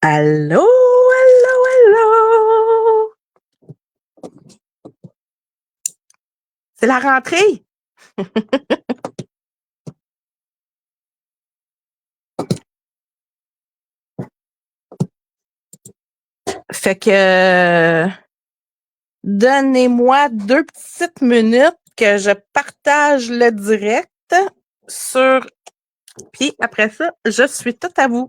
Allô, allô, allô! C'est la rentrée! Fait que donnez-moi 2 petites minutes que je partage le direct sur puis après ça, je suis tout à vous.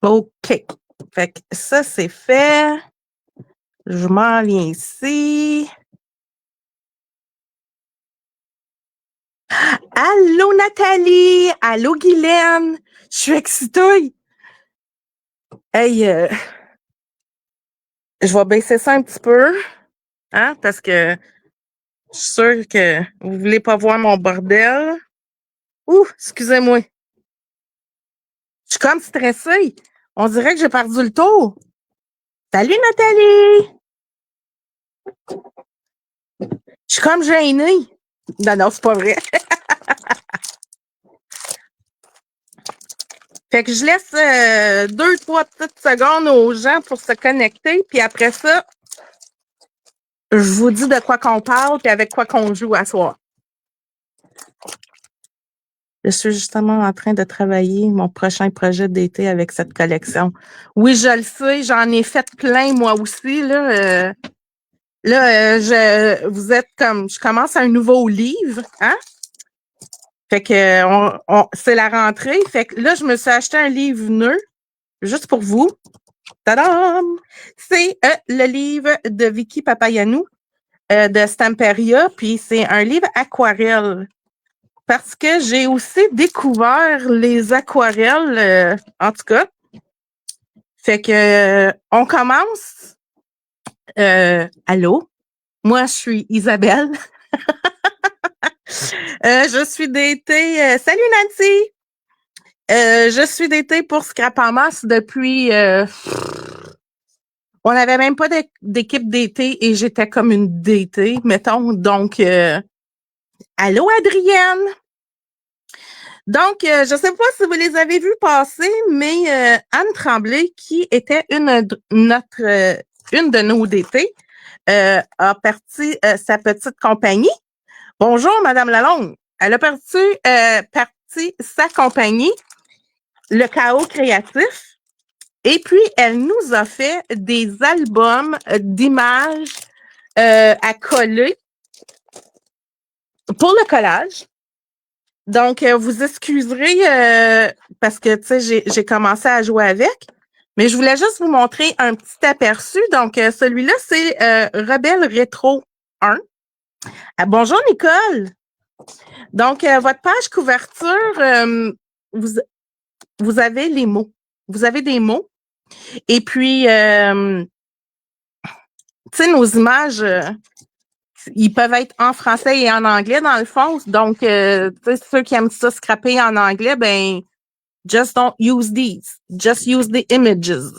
OK. Fait que ça, c'est fait. Je m'en viens ici. Allô, Nathalie! Allô, Guylaine! Je suis excitée! Hey, je vais baisser ça un petit peu, hein, parce que je suis sûre que vous voulez pas voir mon bordel. Ouh, excusez-moi. Je suis comme stressée. On dirait que j'ai perdu le tour. Salut, Nathalie! Je suis comme gênée. Non, non, c'est pas vrai. Fait que je laisse 2, 3 petites secondes aux gens pour se connecter, puis après ça, je vous dis de quoi qu'on parle, puis avec quoi qu'on joue à soir. Je suis justement en train de travailler mon prochain projet d'été avec cette collection. Oui, je le sais, j'en ai fait plein moi aussi. Vous êtes comme, je commence un nouveau livre, hein? Fait que c'est la rentrée. Fait que là, je me suis acheté un livre neuf, juste pour vous. Tadam! C'est le livre de Vicky Papayanou de Stamperia, puis c'est un livre aquarelle. Parce que j'ai aussi découvert les aquarelles, en tout cas. Fait que on commence. Allô? Moi, je suis Isabelle. Je suis d'été. Salut Nancy! Je suis d'été pour Scrap en masse depuis. On n'avait même pas d'équipe d'été et j'étais comme une d'été, mettons. Donc, allô Adrienne! Donc, je ne sais pas si vous les avez vus passer, mais Anne Tremblay, qui était une de nos DT, a parti sa petite compagnie. Bonjour, Madame Lalonde. Elle a parti sa compagnie, Le Chaos Créatif. Et puis, elle nous a fait des albums d'images à coller pour le collage. Donc, vous excuserez parce que, tu sais, j'ai commencé à jouer avec. Mais je voulais juste vous montrer un petit aperçu. Donc, celui-là, c'est Rebelle Rétro 1. Ah, bonjour, Nicole. Donc, votre page couverture, vous, vous avez les mots. Vous avez des mots. Et puis, tu sais, nos images, ils peuvent être en français et en anglais, dans le fond. Donc, tu sais, ceux qui aiment ça scraper en anglais, ben, just don't use these. Just use the images.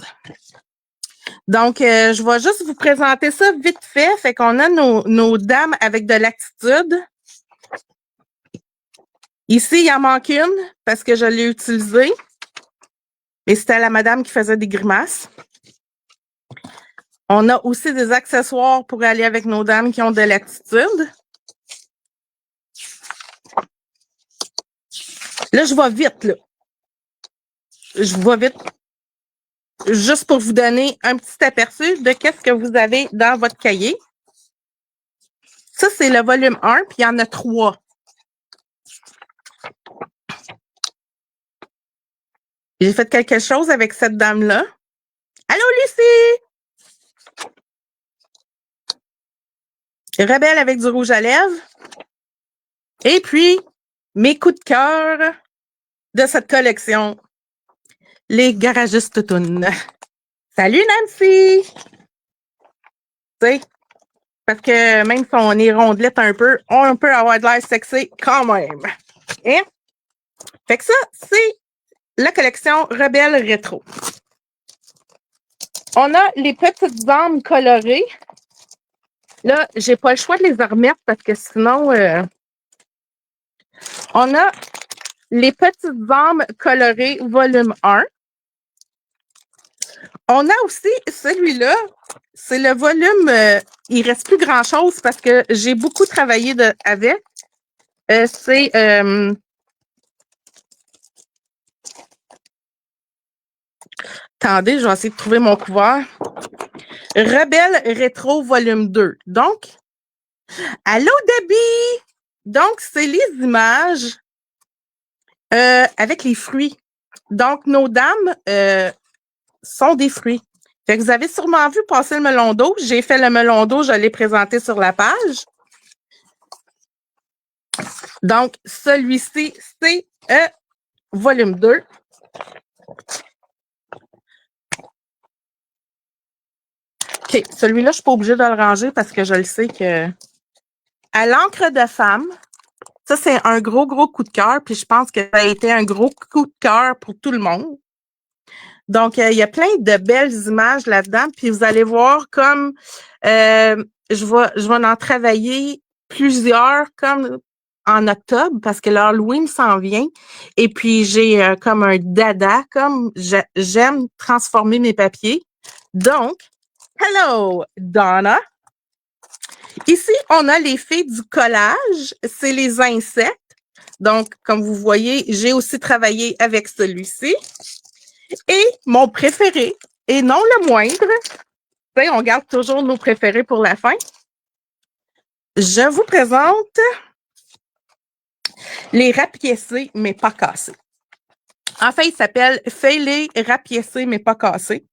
Donc, je vais juste vous présenter ça vite fait. Fait qu'on a nos dames avec de l'attitude. Ici, il en manque une parce que je l'ai utilisée. Et c'était la madame qui faisait des grimaces. On a aussi des accessoires pour aller avec nos dames qui ont de l'attitude. Là, je vais vite, là. Je vais vite. Juste pour vous donner un petit aperçu de qu'est-ce que vous avez dans votre cahier. Ça, c'est le volume 1, puis il y en a 3. J'ai fait quelque chose avec cette dame-là. Allô, Lucie! Rebelle avec du rouge à lèvres. Et puis, mes coups de cœur de cette collection. Les garagistes tounes. Salut, Nancy! Tu sais, parce que même si on est rondelette un peu, on peut avoir de l'air sexy quand même. Hein? Fait que ça, c'est la collection Rebelle Rétro. On a les petites âmes colorées. Là, j'ai pas le choix de les remettre parce que sinon, on a les petites âmes colorées volume 1. On a aussi celui-là, c'est le volume, il reste plus grand-chose parce que j'ai beaucoup travaillé avec. C'est attendez, je vais essayer de trouver mon couvert. Rebelle Rétro volume 2. Donc, allô Debbie! Donc, c'est les images avec les fruits. Donc, nos dames sont des fruits. Fait que vous avez sûrement vu passer le melon d'eau. J'ai fait le melon d'eau, je l'ai présenté sur la page. Donc, celui-ci, c'est volume 2. OK, celui-là, je ne suis pas obligée de le ranger parce que je le sais que à l'encre de femme, ça, c'est un gros, gros coup de cœur. Puis je pense que ça a été un gros coup de cœur pour tout le monde. Donc, il y a plein de belles images là-dedans. Puis vous allez voir comme je vais en travailler plusieurs comme en octobre parce que l'Halloween s'en vient. Et puis, j'ai comme un dada, comme j'aime transformer mes papiers. Donc, hello, Donna. Ici, on a les filles du collage. C'est les insectes. Donc, comme vous voyez, j'ai aussi travaillé avec celui-ci. Et mon préféré, et non le moindre, on garde toujours nos préférés pour la fin. Je vous présente les rapiécés, mais pas cassés. En fait, il s'appelle Fêlés rapiécés, mais pas cassés.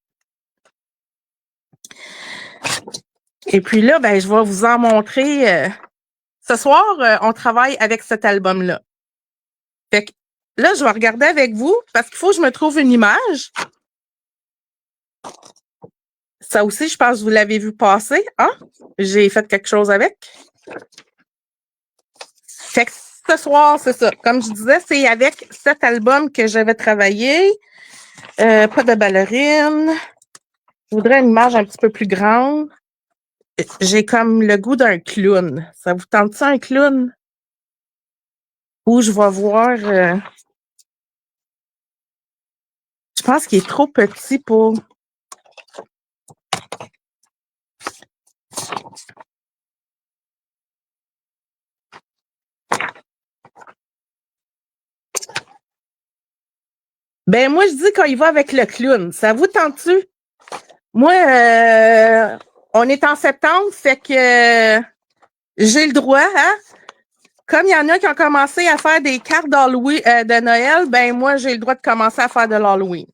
Et puis là, ben, je vais vous en montrer. Ce soir, on travaille avec cet album-là. Fait que là, je vais regarder avec vous parce qu'il faut que je me trouve une image. Ça aussi, je pense que vous l'avez vu passer. Hein? J'ai fait quelque chose avec. Fait que ce soir, c'est ça. Comme je disais, c'est avec cet album que j'avais travaillé. Pas de ballerine. Je voudrais une image un petit peu plus grande. J'ai comme le goût d'un clown. Ça vous tente ça, un clown? Où je vais voir... je pense qu'il est trop petit pour... Ben, moi, je dis qu'on y va avec le clown. Ça vous tente-tu? Moi, on est en septembre, fait que j'ai le droit, hein? Comme il y en a qui ont commencé à faire des cartes d'Halloween, de Noël, ben moi, j'ai le droit de commencer à faire de l'Halloween.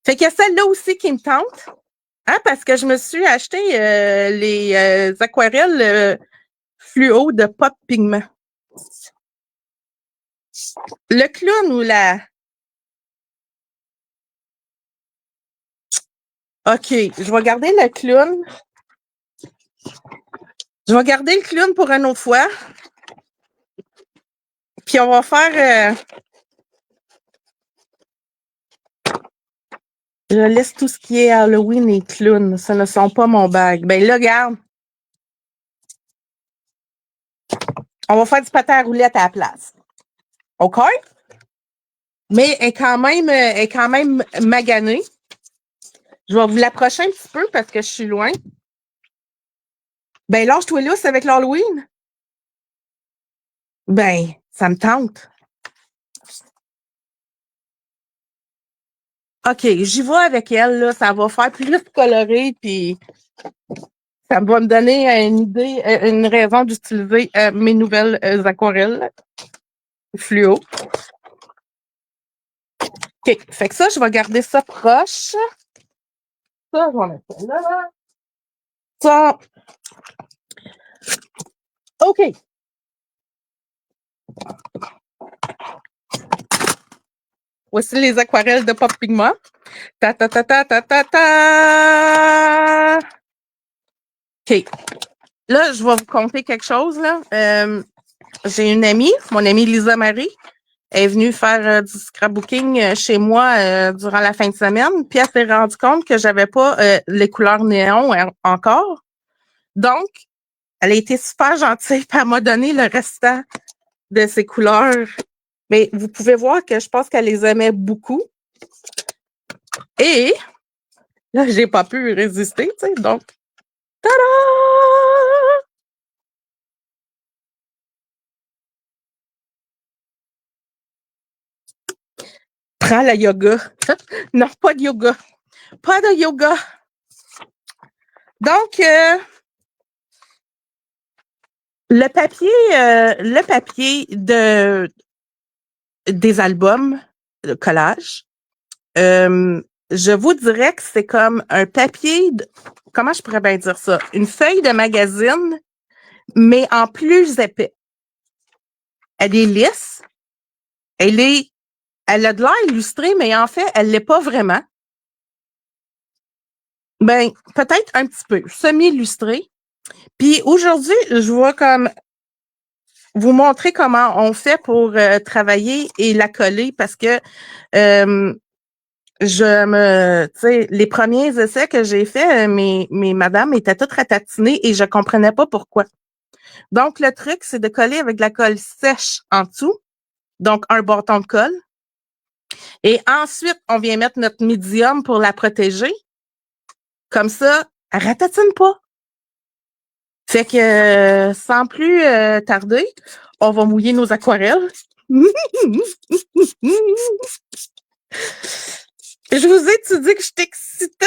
Fait qu'il y a celle-là aussi qui me tente, hein, parce que je me suis acheté les aquarelles fluo de Pop Pigment. Le clown ou la... OK, je vais garder le clown. Je vais garder le clown pour une autre fois. Puis on va faire... je laisse tout ce qui est Halloween et clown. Ce ne sont pas mon bag. Ben là, regarde. On va faire du patin à roulettes à la place. OK? Mais elle est quand même maganée. Je vais vous l'approcher un petit peu parce que je suis loin. Ben, lâche-toi lousse avec l'Halloween. Ben, ça me tente. OK, j'y vais avec elle, là. Ça va faire plus coloré, puis ça va me donner une idée, une raison d'utiliser mes nouvelles aquarelles fluo. OK, fait que ça, je vais garder ça proche. Ça, je vais mettre ça là. Ça. OK. Voici les aquarelles de Pop Pigment. Ta ta ta ta ta ta ta. OK. Là, je vais vous conter quelque chose. Là. J'ai une amie, mon amie Lisa Marie, Elle est venue faire du scrapbooking chez moi durant la fin de semaine, puis elle s'est rendue compte que j'avais pas les couleurs néon encore. Donc, elle a été super gentille, puis elle m'a donné le restant de ses couleurs. Mais vous pouvez voir que je pense qu'elle les aimait beaucoup. Et là, j'ai pas pu résister, tu sais, donc, tada! Prends la yoga. Non, pas de yoga. Pas de yoga. Donc, le papier des albums de collage, je vous dirais que c'est comme un papier, comment je pourrais bien dire ça? Une feuille de magazine, mais en plus épais. Elle est lisse. Elle a de l'air illustrée, mais en fait, elle l'est pas vraiment. Ben, peut-être un petit peu, semi-illustrée. Puis aujourd'hui, je vais comme vous montrer comment on fait pour travailler et la coller parce que tu sais, les premiers essais que j'ai faits, mes madames étaient toutes ratatinées et je comprenais pas pourquoi. Donc, le truc, c'est de coller avec de la colle sèche en dessous. Donc, un bâton de colle. Et ensuite, on vient mettre notre médium pour la protéger. Comme ça, elle ratatine pas. Fait que, sans plus tarder, on va mouiller nos aquarelles. Je vous ai-tu dit que je suis excitée?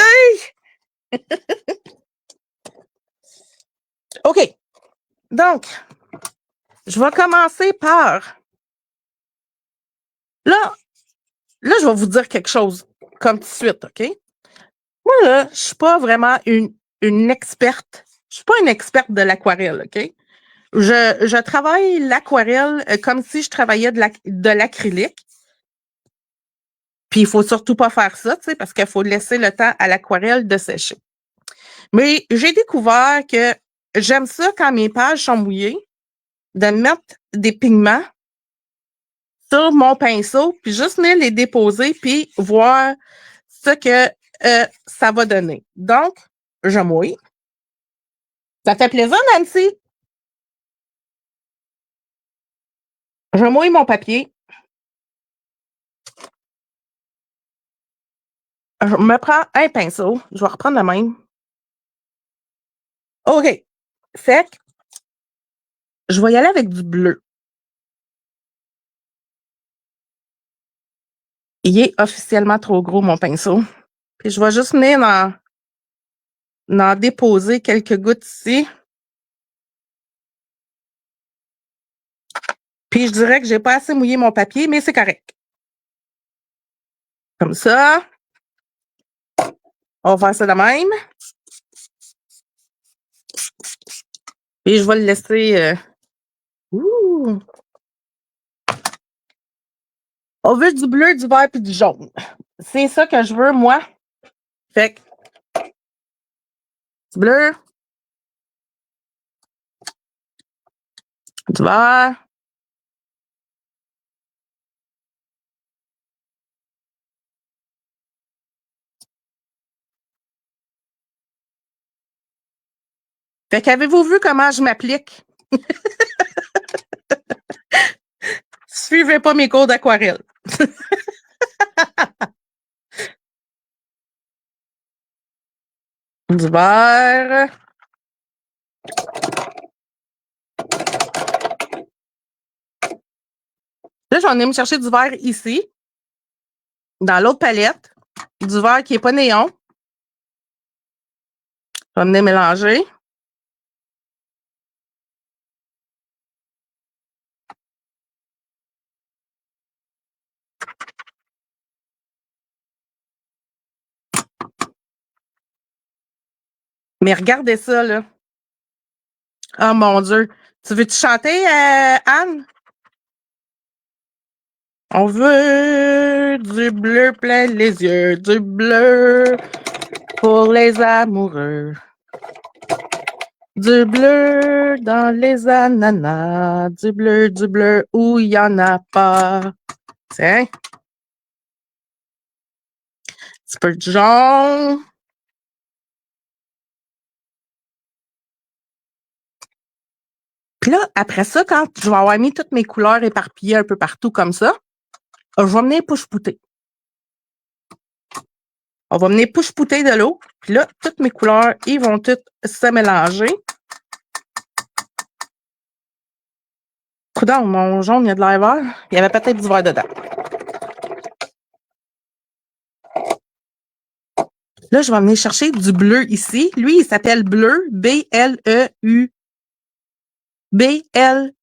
OK. Donc, je vais commencer par... Là, je vais vous dire quelque chose comme tout de suite, OK? Moi, là, je suis pas vraiment une experte. Je suis pas une experte de l'aquarelle, OK? Je travaille l'aquarelle comme si je travaillais de l'acrylique. Puis, il faut surtout pas faire ça, tu sais, parce qu'il faut laisser le temps à l'aquarelle de sécher. Mais j'ai découvert que j'aime ça quand mes pages sont mouillées, de mettre des pigments sur mon pinceau, puis juste venir les déposer, puis voir ce que ça va donner. Donc, je mouille. Ça fait plaisir, Nancy? Je mouille mon papier. Je me prends un pinceau. Je vais reprendre le même. OK. Fait que je vais y aller avec du bleu. Il est officiellement trop gros, mon pinceau. Puis je vais juste venir en déposer quelques gouttes ici. Puis je dirais que j'ai pas assez mouillé mon papier, mais c'est correct. Comme ça. On va faire ça de même. Et je vais le laisser. Ouh. On veut du bleu, du vert puis du jaune. C'est ça que je veux, moi. Fait que du bleu, du vert. Fait qu'avez-vous vu comment je m'applique? Suivez pas mes cours d'aquarelle. Du vert. Là, je vais venir me chercher du vert ici, dans l'autre palette. Du vert qui n'est pas néon. Je vais venir mélanger. Mais regardez ça, là. Oh mon Dieu. Tu veux-tu chanter, Anne? On veut du bleu plein les yeux, du bleu pour les amoureux. Du bleu dans les ananas, du bleu où il n'y en a pas. Tiens. Un petit peu de jaune. Puis là, après ça, quand je vais avoir mis toutes mes couleurs éparpillées un peu partout comme ça, je vais venir push-pouter. On va venir push-pouter de l'eau. Puis là, toutes mes couleurs, ils vont toutes se mélanger. Coudonc, mon jaune, il y a de l'air vert. Il y avait peut-être du vert dedans. Là, je vais venir chercher du bleu ici. Lui, il s'appelle bleu, B-L-E-U. B-L-E-U-U-U-U.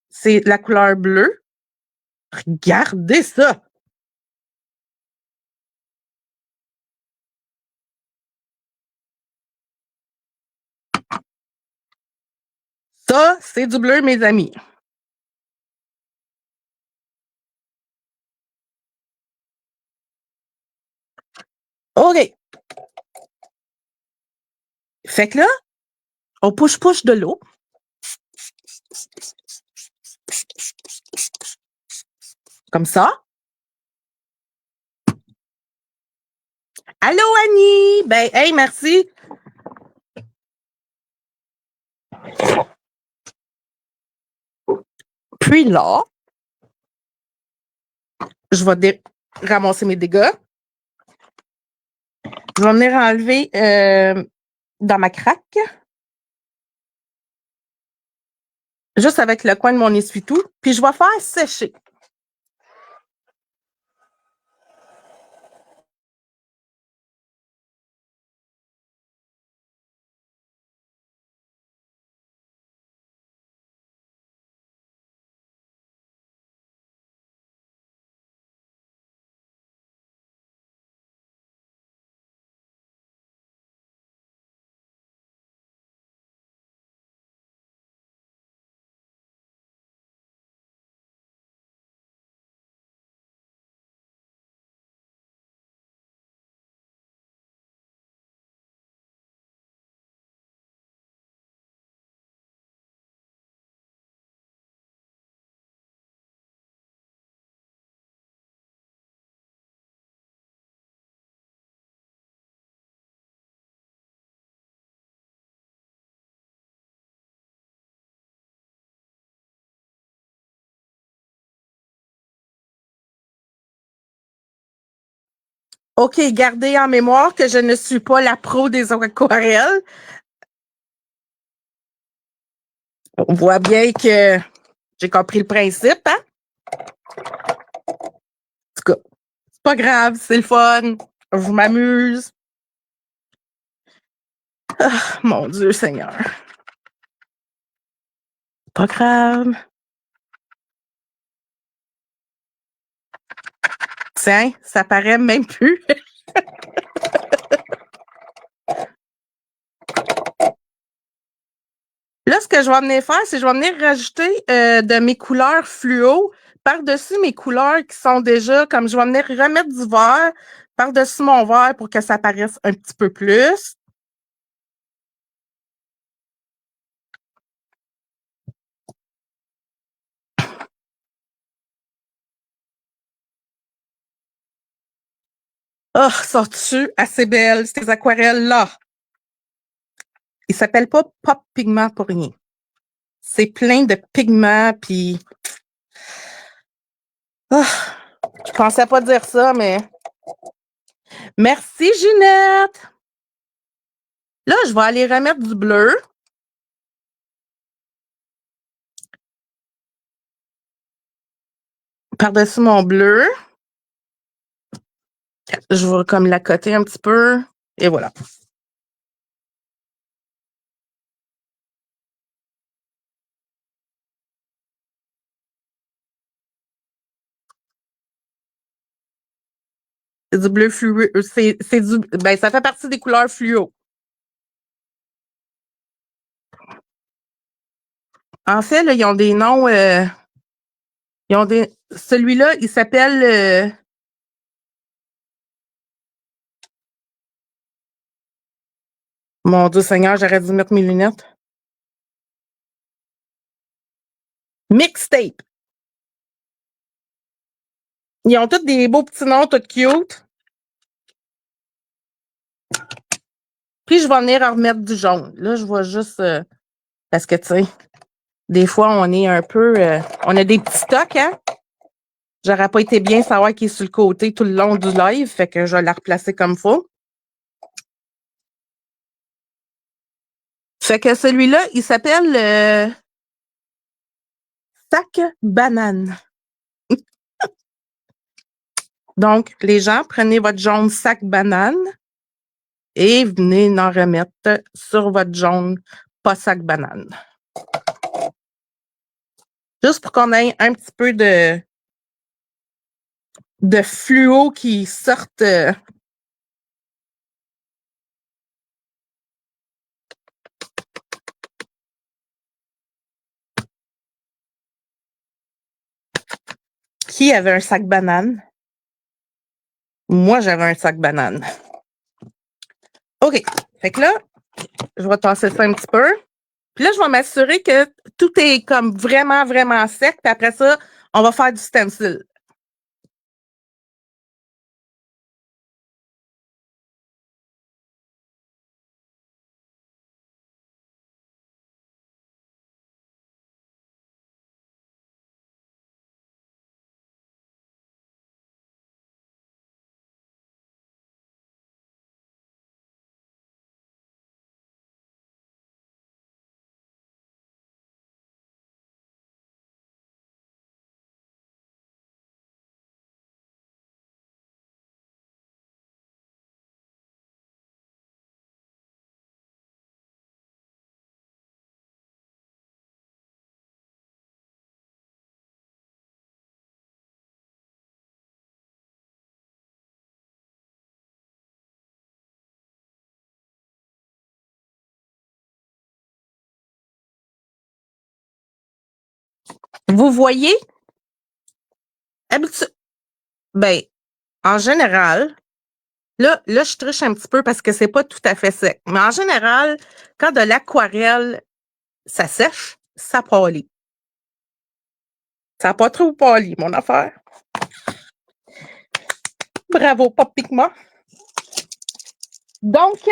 C'est la couleur bleue. Regardez ça! Ça, c'est du bleu, mes amis. OK. Fait que là, on push-push de l'eau. Comme ça. Allô, Annie! Ben, hey, merci. Puis là, je vais ramasser mes dégâts. Je vais venir enlever dans ma craque. Juste avec le coin de mon essuie-tout. Puis je vais faire sécher. OK, gardez en mémoire que je ne suis pas la pro des aquarelles. On voit bien que j'ai compris le principe, hein? En tout cas, c'est pas grave, c'est le fun. Je m'amuse. Ah, mon Dieu Seigneur. Pas grave. Tiens, ça paraît même plus. Là, ce que je vais venir faire, c'est que je vais venir rajouter de mes couleurs fluo par-dessus mes couleurs qui sont déjà, comme je vais venir remettre du vert par-dessus mon vert pour que ça paraisse un petit peu plus. Oh, sont-tu assez belles, ces aquarelles-là? Ils s'appellent pas Pop Pigment pour rien. C'est plein de pigments, puis... Oh, je pensais pas dire ça, mais... Merci, Ginette! Là, je vais aller remettre du bleu. Par-dessus mon bleu. Je vais comme l'accoter un petit peu. Et voilà. C'est du bleu fluo. Ben, ça fait partie des couleurs fluo. En fait, là, ils ont des noms. Ils ont des. Celui-là, il s'appelle. Mon Dieu Seigneur, j'aurais dû mettre mes lunettes. Mixtape. Ils ont tous des beaux petits noms, tout cute. Puis, je vais venir en remettre du jaune. Là, je vois juste... parce que, tu sais, des fois, on est un peu... on a des petits stocks, hein? J'aurais pas été bien savoir qu'il est sur le côté tout le long du live, fait que je vais la replacer comme faut. Fait que celui-là, il s'appelle sac banane. Donc, les gens, prenez votre jaune sac banane et venez en remettre sur votre jaune pas sac banane. Juste pour qu'on ait un petit peu de fluo qui sorte. Qui avait un sac banane? Moi, j'avais un sac banane. OK. Fait que là, je vais tasser ça un petit peu. Puis là, je vais m'assurer que tout est comme vraiment, vraiment sec. Puis après ça, on va faire du stencil. Vous voyez? Ben, en général, là, je triche un petit peu parce que c'est pas tout à fait sec. Mais en général, quand de l'aquarelle, ça sèche, ça pâlit. Ça n'a pas trop pâli, mon affaire. Bravo, pas piquement. Donc,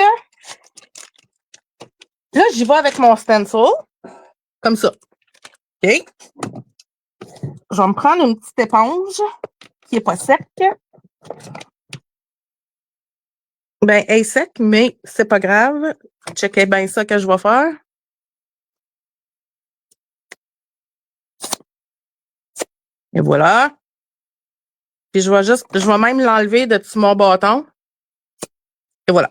là, j'y vais avec mon stencil. Comme ça. OK? Je vais me prendre une petite éponge qui n'est pas sec. Ben, elle est sec, mais c'est pas grave. Checkez bien ça que je vais faire. Et voilà. Puis je vais même l'enlever de tout mon bâton. Et voilà.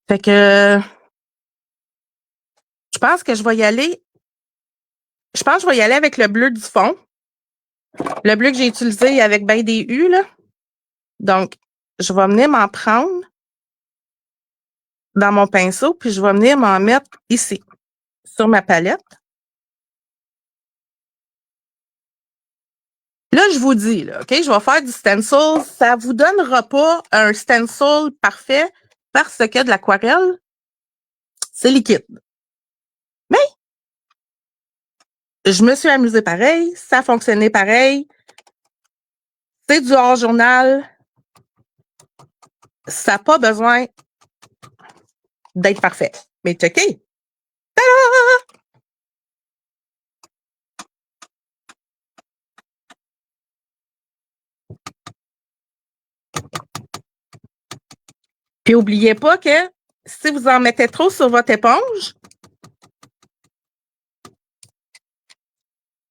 Fait que je pense que je vais y aller. Je pense que je vais y aller avec le bleu du fond. Le bleu que j'ai utilisé avec ben des U, là. Donc, je vais venir m'en prendre dans mon pinceau, puis je vais venir m'en mettre ici, sur ma palette. Là, je vous dis, là, OK, je vais faire du stencil. Ça ne vous donnera pas un stencil parfait parce que de l'aquarelle, c'est liquide. Mais je me suis amusée pareil, ça a fonctionné pareil. C'est du hors-journal. Ça n'a pas besoin d'être parfait. Mais checkez. Ta-da! Puis n'oubliez pas que si vous en mettez trop sur votre éponge,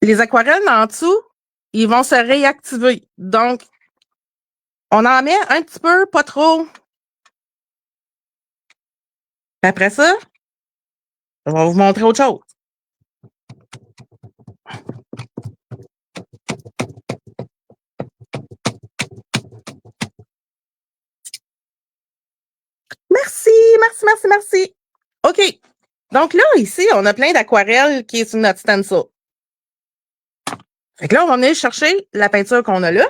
les aquarelles en dessous, ils vont se réactiver. Donc, on en met un petit peu, pas trop. Après ça, je vais vous montrer autre chose. Merci, merci, merci, merci. OK. Donc là, ici, on a plein d'aquarelles qui est sur notre stencil. Fait que là, on va venir chercher la peinture qu'on a là.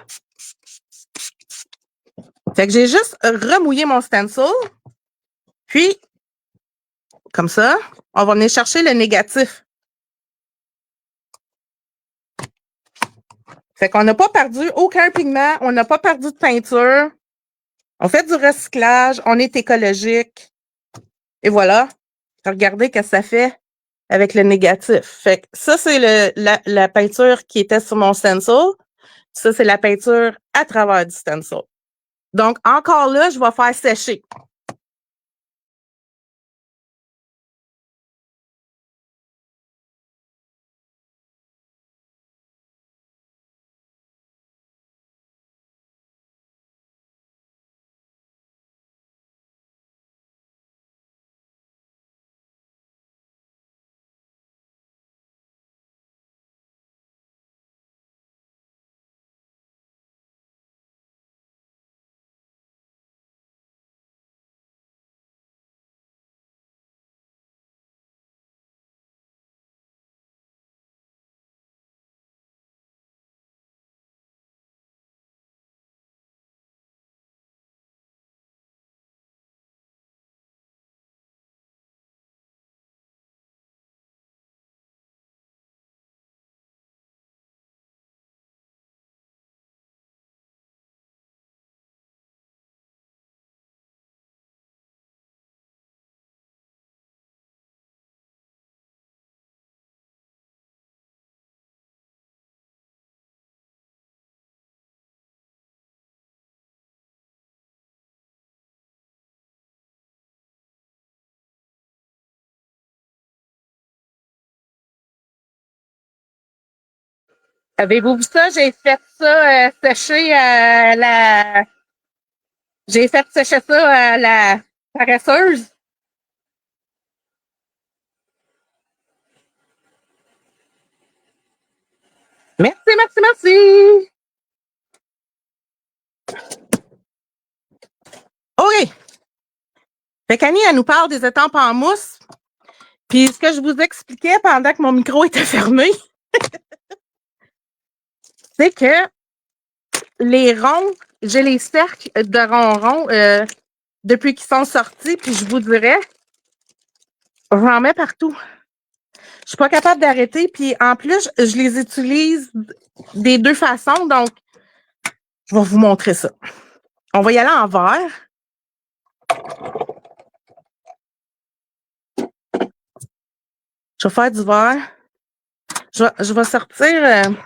Fait que j'ai juste remouillé mon stencil. Puis, Comme ça. On va venir chercher le négatif. Fait qu'on n'a pas perdu aucun pigment, on n'a pas perdu de peinture. On fait du recyclage, on est écologique. Et voilà. Regardez ce que ça fait avec le négatif. Fait que ça, c'est la peinture qui était sur mon stencil. Ça, c'est la peinture à travers du stencil. Donc, encore là, je vais faire sécher. Avez-vous vu ça? J'ai fait ça sécher à la... J'ai fait sécher ça à la paresseuse. Merci, merci, merci. OK. Fait qu'Annie, elle nous parle des étampes en mousse. Puis ce que je vous expliquais pendant que mon micro était fermé, c'est que les ronds, j'ai les cercles de ronron depuis qu'ils sont sortis, puis je vous dirais, j'en mets partout. Je suis pas capable d'arrêter, puis en plus, je les utilise des deux façons, donc je vais vous montrer ça. On va y aller en vert. Je vais faire du vert. Je vais sortir,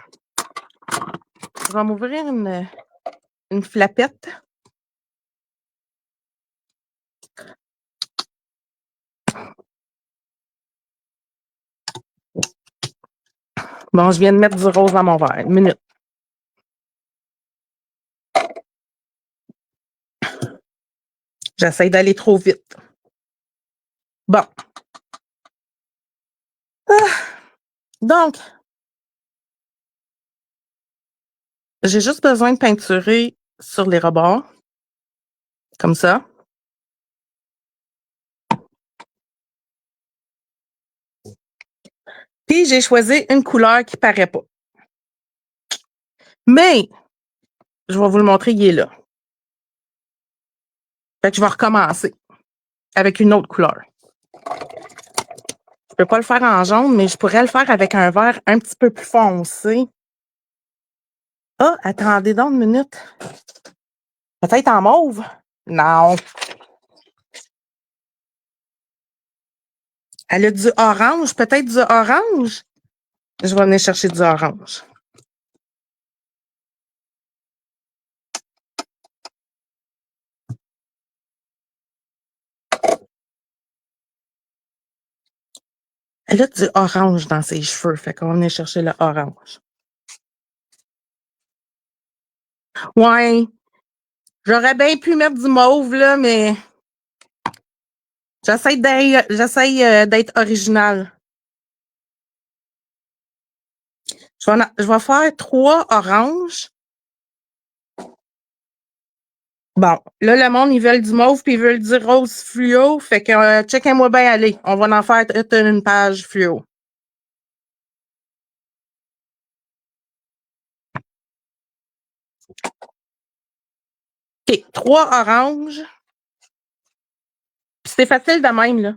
je vais m'ouvrir une flapette. Bon, je viens de mettre du rose dans mon verre. Une minute. J'essaie d'aller trop vite. Bon. Donc, j'ai juste besoin de peinturer sur les rebords. Comme ça. Puis, j'ai choisi une couleur qui paraît pas. Mais, je vais vous le montrer, il est là. Fait que je vais recommencer avec une autre couleur. Je peux pas le faire en jaune, mais je pourrais le faire avec un vert un petit peu plus foncé. Ah, attendez donc une minute. Peut-être en mauve? Non. Elle a du orange, peut-être du orange? Je vais venir chercher du orange. Elle a du orange dans ses cheveux, fait qu'on va venir chercher le orange. Ouais, j'aurais bien pu mettre du mauve, là, mais j'essaie d'être originale. Je vais faire 3 oranges. Bon, là, le monde, ils veulent du mauve puis ils veulent du rose fluo. Fait que, checkez-moi bien aller. On va en faire une page fluo. OK, 3 oranges. Puis c'est facile de même, là.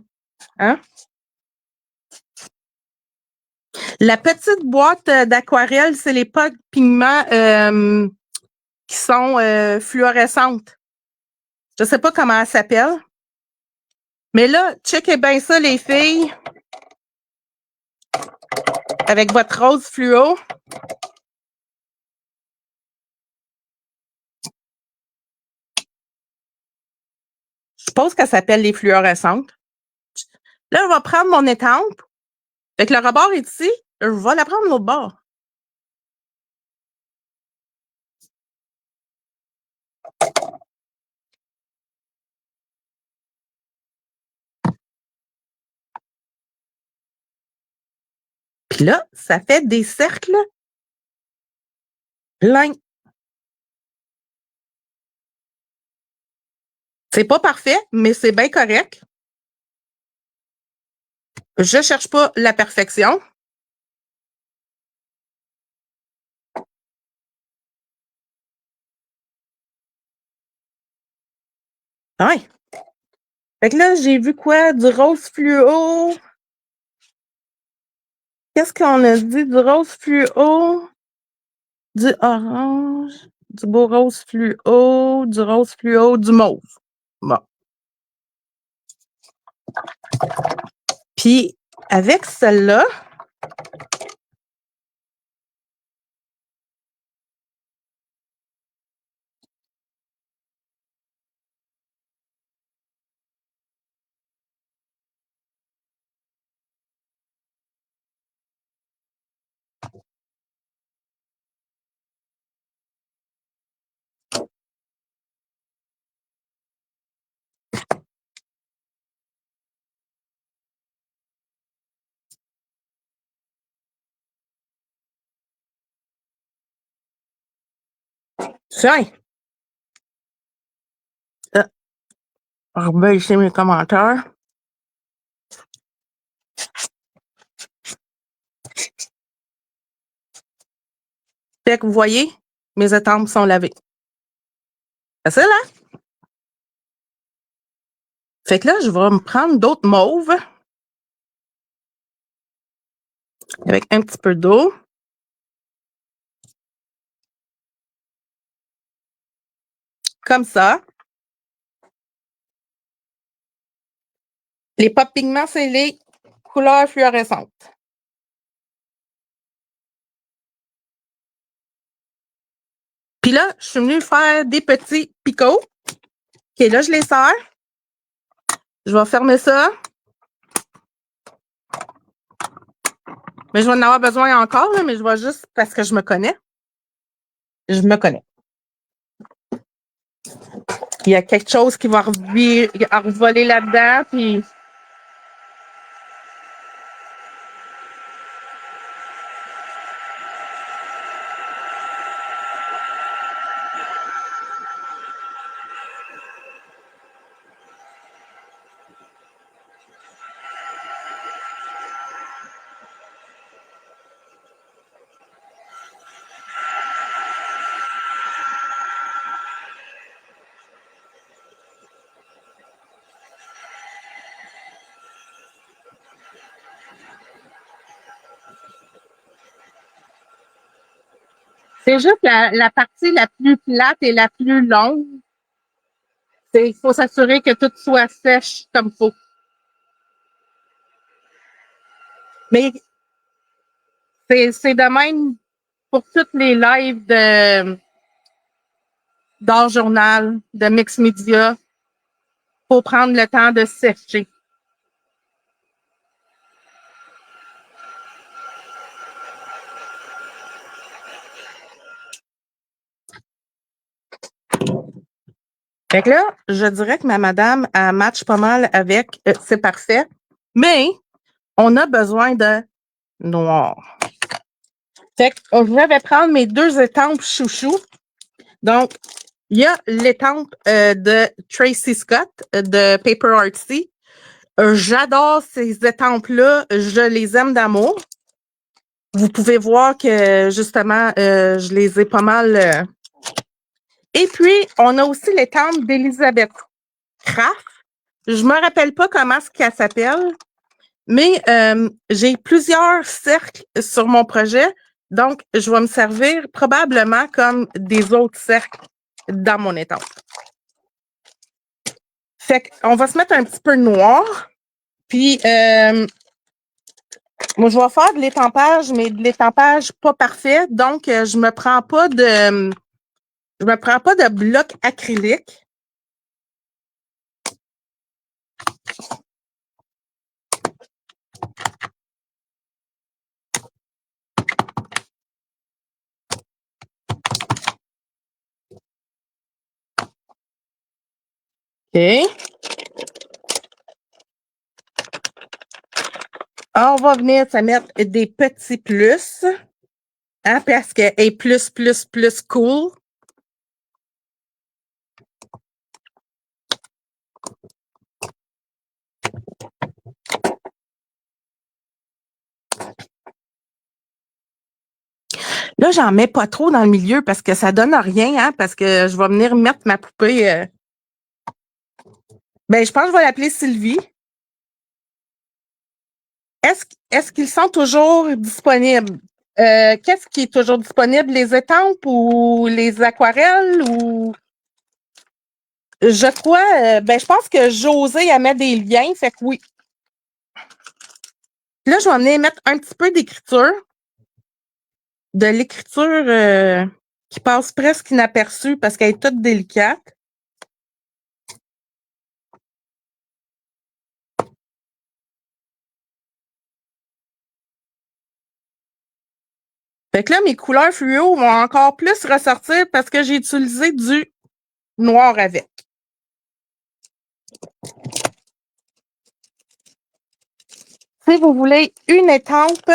Hein? La petite boîte d'aquarelle, c'est les pots de pigments qui sont fluorescentes. Je sais pas comment elle s'appelle. Mais là, checkez bien ça, les filles. Avec votre rose fluo. Je suppose qu'elle s'appelle les fluorescentes. Là, je vais prendre mon étampe. Fait que le rebord est ici. Je vais la prendre de l'autre bord. Puis là, ça fait des cercles pleins. C'est pas parfait, mais c'est bien correct. Je cherche pas la perfection. Ouais. Fait que là, j'ai vu quoi? Du rose fluo. Qu'est-ce qu'on a dit? Du rose fluo, du orange, du beau rose fluo, du mauve. Bon. Puis, avec celle-là, tiens. Rebaisser mes commentaires. Fait que vous voyez, mes étampes sont lavées. Facile, hein? Fait que là, je vais me prendre d'autres mauves avec un petit peu d'eau. Comme ça. Les pots de pigments, c'est les couleurs fluorescentes. Puis là, je suis venue faire des petits picots. OK, là, je les sers. Je vais fermer ça. Mais je vais en avoir besoin encore, là, mais je vais juste parce que je me connais. Je me connais. Il y a quelque chose qui va revoler là-dedans, puis... C'est juste la partie la plus plate et la plus longue. Il faut s'assurer que tout soit sèche comme il faut. Mais c'est de même pour toutes les lives d'Art Journal, de Mix Media. Il faut prendre le temps de sécher. Fait que là, je dirais que ma madame, elle match pas mal avec c'est parfait, mais on a besoin de noir. Fait que je vais prendre mes deux étampes chouchou. Donc, il y a l'étampe de Tracy Scott de Paper Artsy. J'adore ces étampes-là. Je les aime d'amour. Vous pouvez voir que, justement, je les ai pas mal... Et puis, on a aussi l'étampe d'Elizabeth Craft. Je me rappelle pas comment ce qu'elle s'appelle, mais j'ai plusieurs cercles sur mon projet, donc je vais me servir probablement comme des autres cercles dans mon étampe. Fait qu'on va se mettre un petit peu de noir, puis moi je vais faire de l'étampage, mais de l'étampage pas parfait, donc je me prends pas de bloc acrylique. OK. On va venir se mettre des petits plus, hein, parce qu'elle est plus cool. Là, j'en mets pas trop dans le milieu parce que ça donne rien, hein, parce que je vais venir mettre ma poupée. Ben, je pense que je vais l'appeler Sylvie. Est-ce qu'ils sont toujours disponibles? Qu'est-ce qui est toujours disponible? Les étampes ou les aquarelles ou je crois, ben je pense que José a mis des liens, fait que oui. Là, je vais venir mettre un petit peu d'écriture. De l'écriture qui passe presque inaperçue parce qu'elle est toute délicate. Fait que là, mes couleurs fluo vont encore plus ressortir parce que j'ai utilisé du noir avec. Si vous voulez une étampe,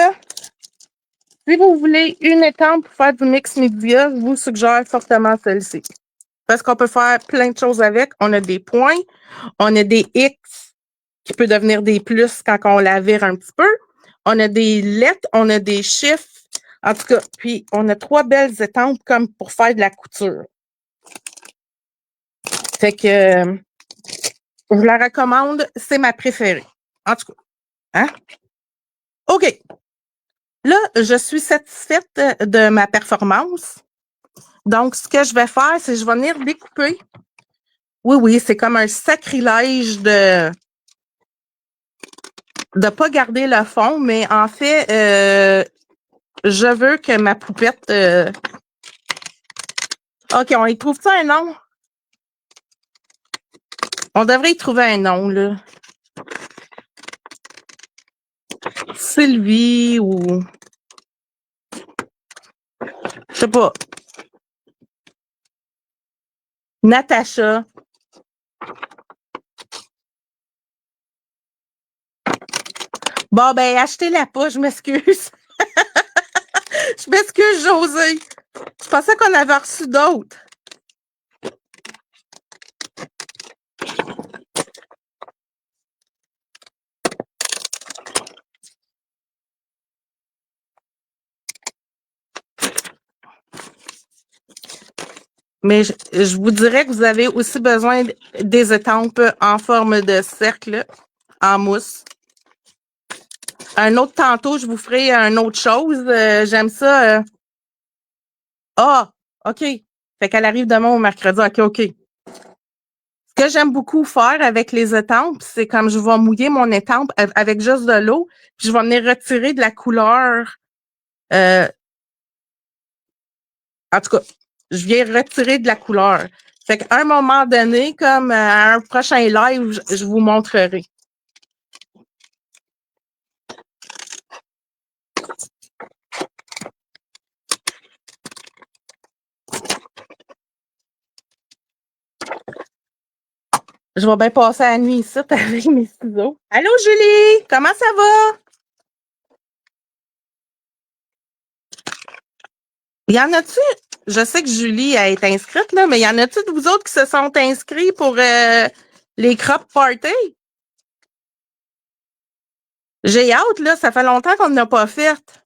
pour faire du mix média, je vous suggère fortement celle-ci. Parce qu'on peut faire plein de choses avec. On a des points, on a des X qui peut devenir des plus quand on la vire un petit peu. On a des lettres, on a des chiffres. En tout cas, puis on a 3 belles étampes comme pour faire de la couture. Fait que je la recommande, c'est ma préférée. En tout cas, hein? OK. Là, je suis satisfaite de ma performance. Donc, ce que je vais faire, c'est que je vais venir découper. Oui, c'est comme un sacrilège de pas garder le fond, mais en fait, je veux que ma poupette... OK, on y trouve ça un nom? On devrait y trouver un nom, là. Sylvie ou... Je sais pas. Natacha. Bon, ben, achetez-la pas, je m'excuse. Je m'excuse, José. Je pensais qu'on avait reçu d'autres. Mais je vous dirais que vous avez aussi besoin des étampes en forme de cercle en mousse. Un autre tantôt, je vous ferai une autre chose. J'aime ça. Ah, OK. Fait qu'elle arrive demain au mercredi. OK. Ce que j'aime beaucoup faire avec les étampes, c'est comme je vais mouiller mon étampe avec juste de l'eau, puis je vais venir retirer de la couleur. Euh, en tout cas, je viens retirer de la couleur. Fait qu'à un moment donné, comme à un prochain live, je vous montrerai. Je vais bien passer la nuit ici avec mes ciseaux. Allô, Julie! Comment ça va? Y en a-tu? Je sais que Julie a été inscrite, là, mais y en a-tu de vous autres qui se sont inscrits pour les crop parties? J'ai hâte, là. Ça fait longtemps qu'on n'a pas fait.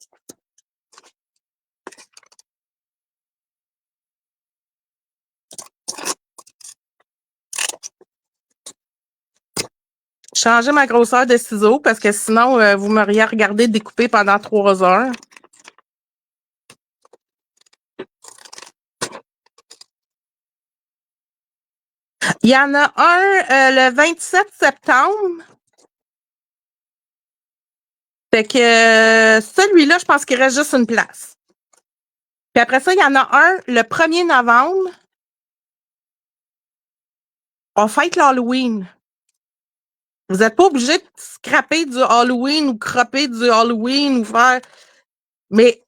changer ma grosseur de ciseaux parce que sinon, vous m'auriez regardé découper pendant 3 heures. Il y en a un le 27 septembre. Fait que celui-là, je pense qu'il reste juste une place. Puis après ça, il y en a un le 1er novembre. On fête l'Halloween. Vous n'êtes pas obligé de scraper du Halloween ou cropper du Halloween ou faire. Mais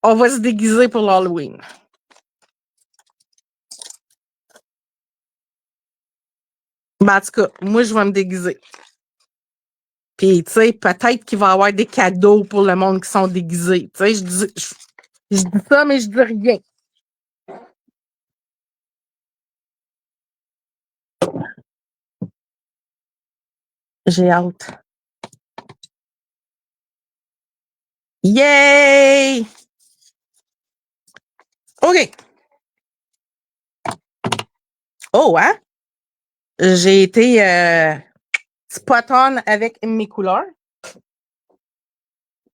on va se déguiser pour l'Halloween. Ben, en tout cas, moi, je vais me déguiser. Puis, tu sais, peut-être qu'il va y avoir des cadeaux pour le monde qui sont déguisés. Tu sais, je dis ça, mais je dis rien. J'ai hâte. Yay! OK. Oh, hein? J'ai été spot on avec mes couleurs.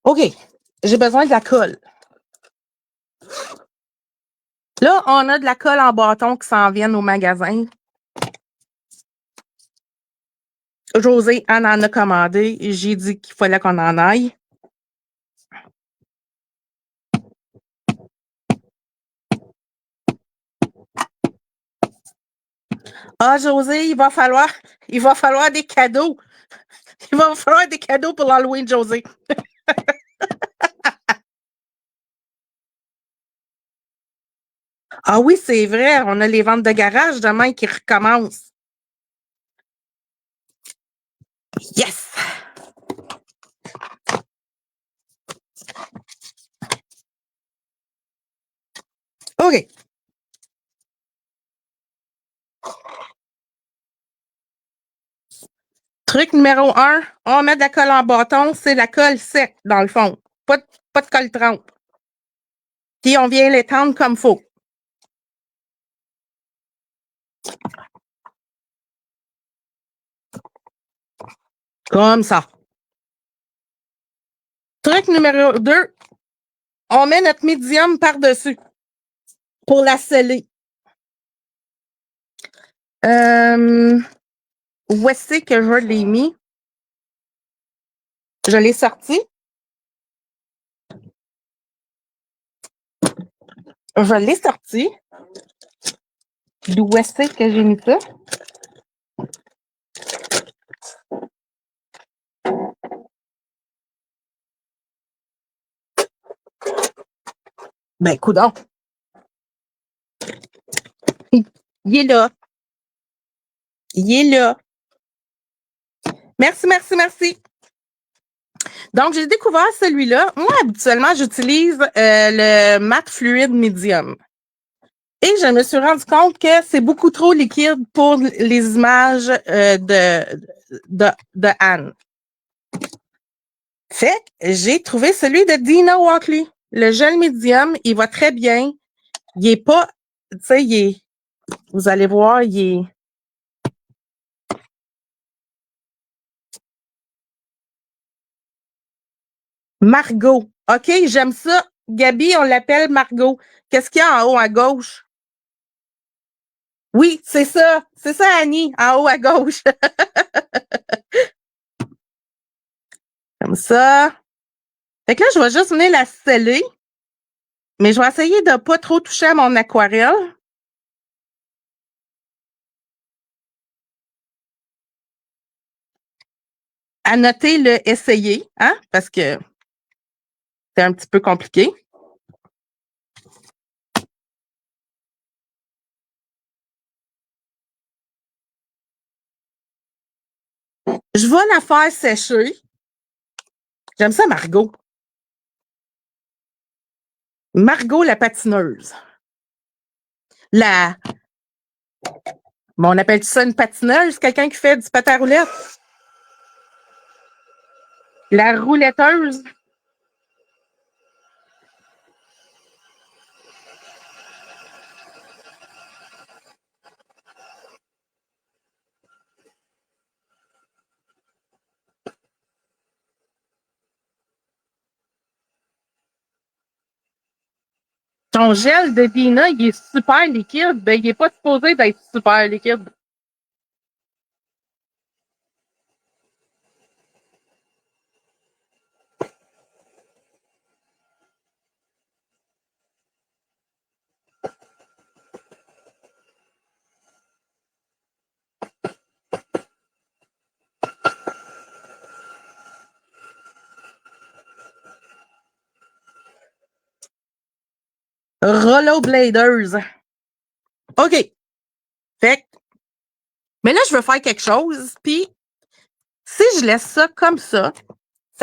OK. J'ai besoin de la colle. Là, on a de la colle en bâton qui s'en vient au magasin. José en a commandé. J'ai dit qu'il fallait qu'on en aille. Ah, José, il va falloir des cadeaux. Il va falloir des cadeaux pour l'Halloween, José. Ah oui, c'est vrai. On a les ventes de garage demain qui recommencent. Yes! OK. Truc numéro 1, on met de la colle en bâton. C'est la colle sec, dans le fond. Pas de colle trempe. Puis on vient l'étendre comme il faut. Comme ça. Truc numéro 2, on met notre médium par-dessus pour la sceller. Où est-ce que je l'ai mis? Je l'ai sorti. Je l'ai sorti. D'où est-ce que j'ai mis ça? Ben, coudonc. Il est là. Il est là. Merci, merci, merci. Donc, j'ai découvert celui-là. Moi, habituellement, j'utilise le mat fluide medium. Et je me suis rendu compte que c'est beaucoup trop liquide pour les images de Anne. Fait que j'ai trouvé celui de Dina Walkley. Le gel médium, il va très bien. Il est pas, tu sais, vous allez voir, il est. Margot. OK, j'aime ça. Gabi, on l'appelle Margot. Qu'est-ce qu'il y a en haut à gauche? Oui, c'est ça. C'est ça, Annie, en haut à gauche. Comme ça. Fait que là, je vais juste venir la sceller. Mais je vais essayer de ne pas trop toucher à mon aquarelle. À noter le essayer, hein, parce que c'est un petit peu compliqué. Je vais la faire sécher. J'aime ça, Margot. Margot, la patineuse. La. Bon, on appelle ça une patineuse, quelqu'un qui fait du patin à roulette. La rouletteuse. Ton gel de Dina, il est super liquide. Ben, il n'est pas supposé d'être super liquide. Rollerbladers. OK. Fait mais là, je veux faire quelque chose, puis si je laisse ça comme ça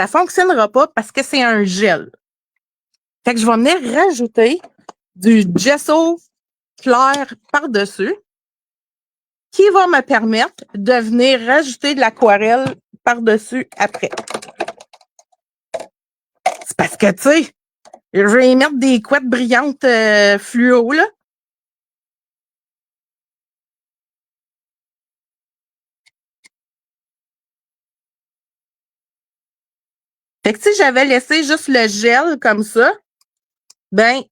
fonctionnera pas parce que c'est un gel. Fait que je vais venir rajouter du gesso clair par-dessus qui va me permettre de venir rajouter de l'aquarelle par-dessus après. C'est parce que, tu sais, je vais y mettre des couettes brillantes fluo, là. Fait que si j'avais laissé juste le gel comme ça, ben,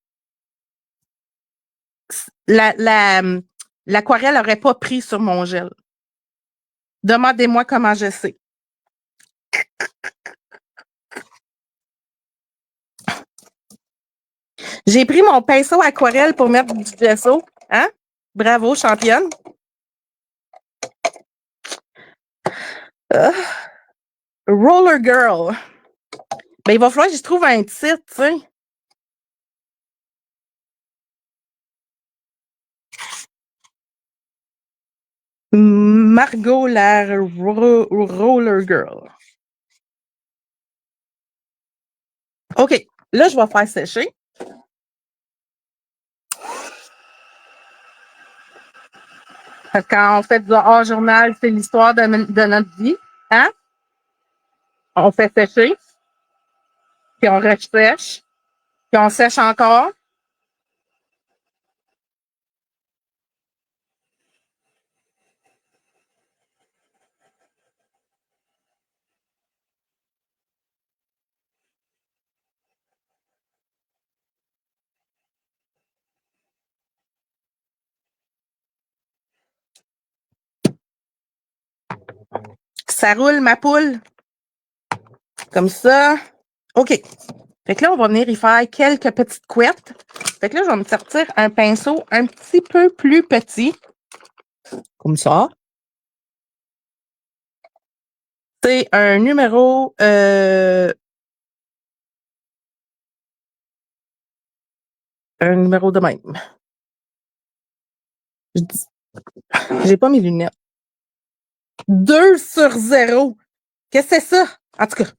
l'aquarelle n'aurait pas pris sur mon gel. Demandez-moi comment je sais. J'ai pris mon pinceau aquarelle pour mettre du gesso. Hein? Bravo, championne. Uh, Roller Girl. Ben, il va falloir que je trouve un titre, tu sais. Margot la Roller Girl. OK. Là, je vais faire sécher. Parce que quand on fait du hors-journal, c'est l'histoire de notre vie. Hein? On fait sécher, puis on ressèche, puis on sèche encore. Ça roule, ma poule. Comme ça. OK. Fait que là, on va venir y faire quelques petites couettes. Fait que là, je vais me sortir un pinceau un petit peu plus petit. Comme ça. C'est un numéro de même. J'ai pas mes lunettes. 2/0. Qu'est-ce que c'est ça? En tout cas.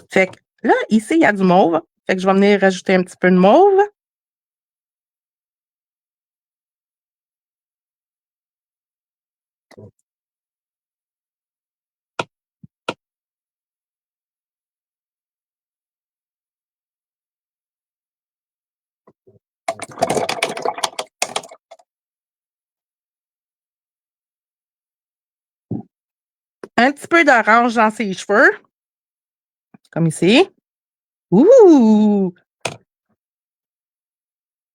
Fait que là, ici, il y a du mauve. Fait que je vais venir rajouter un petit peu de mauve. Un petit peu d'orange dans ses cheveux. Comme ici. Ouh!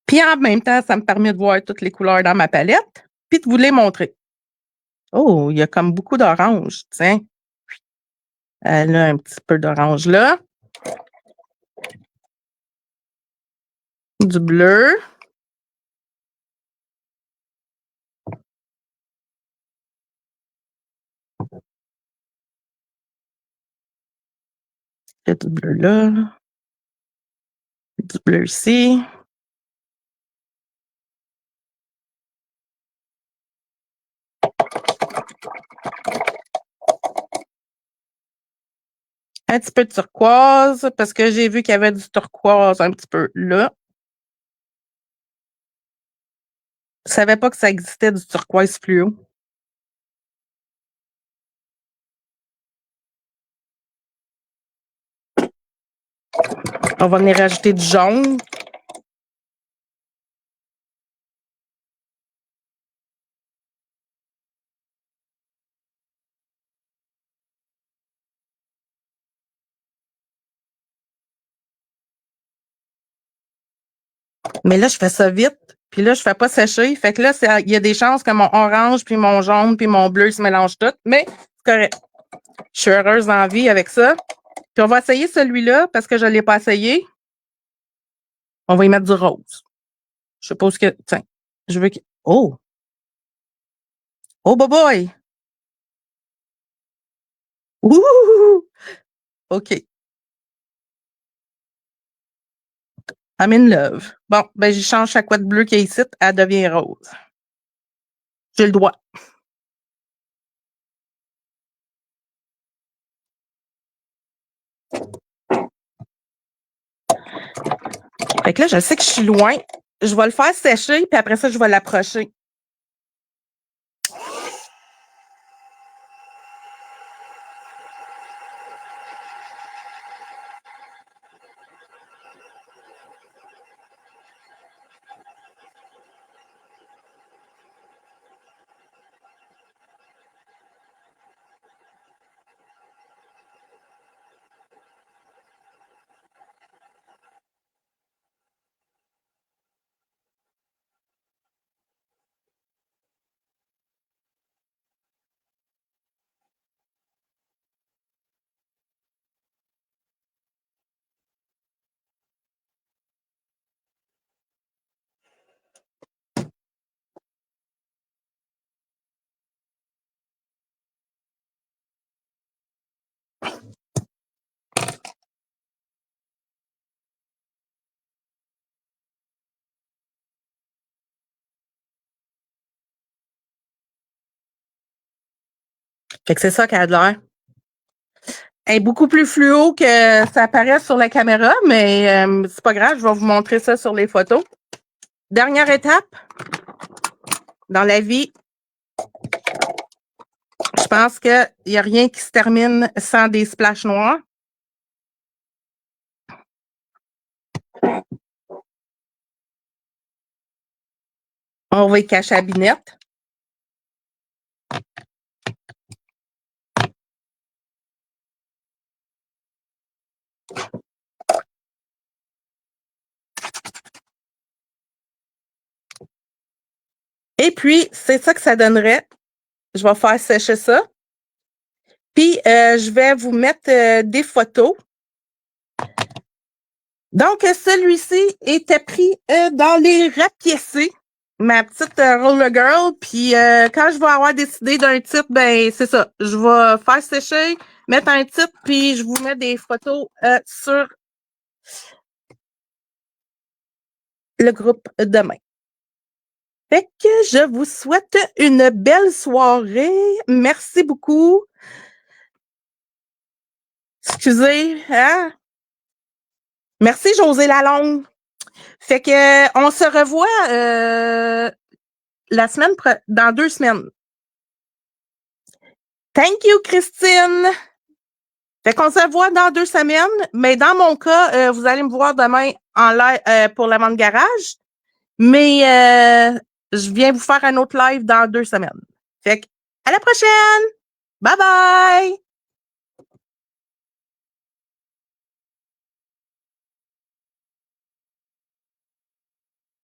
Puis en même temps, ça me permet de voir toutes les couleurs dans ma palette, puis de vous les montrer. Oh, il y a comme beaucoup d'orange, tiens. Là, un petit peu d'orange là. Du bleu. Il y a du bleu là. Du bleu ici. Un petit peu de turquoise, parce que j'ai vu qu'il y avait du turquoise un petit peu là. Je savais pas que ça existait du turquoise fluo. On va venir rajouter du jaune. Mais là, je fais ça vite. Puis là, je fais pas sécher. Fait que là, il y a des chances que mon orange, puis mon jaune, puis mon bleu se mélangent tout. Mais c'est correct. Je suis heureuse en vie avec ça. Puis on va essayer celui-là parce que je l'ai pas essayé. On va y mettre du rose. Je suppose que, tiens, je veux que, oh! Oh, boy! Ouh! OK. I'm in love. Bon, ben, j'y change chaque couette bleue qui est ici. Elle devient rose. J'ai le droit. Fait que là, je sais que je suis loin. Je vais le faire sécher, puis après ça, je vais l'approcher. Fait que c'est ça qu'elle a de l'air. Elle est beaucoup plus fluo que ça apparaît sur la caméra, mais c'est pas grave, je vais vous montrer ça sur les photos. Dernière étape dans la vie. Je pense qu'il n'y a rien qui se termine sans des splashes noirs. On va y cacher la binette. Et puis, c'est ça que ça donnerait. Je vais faire sécher ça. Puis, je vais vous mettre des photos. Donc, celui-ci était pris dans les rapiécés. Ma petite roller girl. Puis, quand je vais avoir décidé d'un titre, ben, c'est ça. Je vais faire sécher, mettre un titre, puis je vous mets des photos sur le groupe demain. Fait que je vous souhaite une belle soirée. Merci beaucoup. Excusez, hein? Merci, José Lalonde. Fait que on se revoit dans 2 semaines. Thank you, Christine. Fait qu'on se revoit dans 2 semaines, mais dans mon cas, vous allez me voir demain en live pour la vente garage. Mais je viens vous faire un autre live dans 2 semaines. Fait que à la prochaine! Bye bye!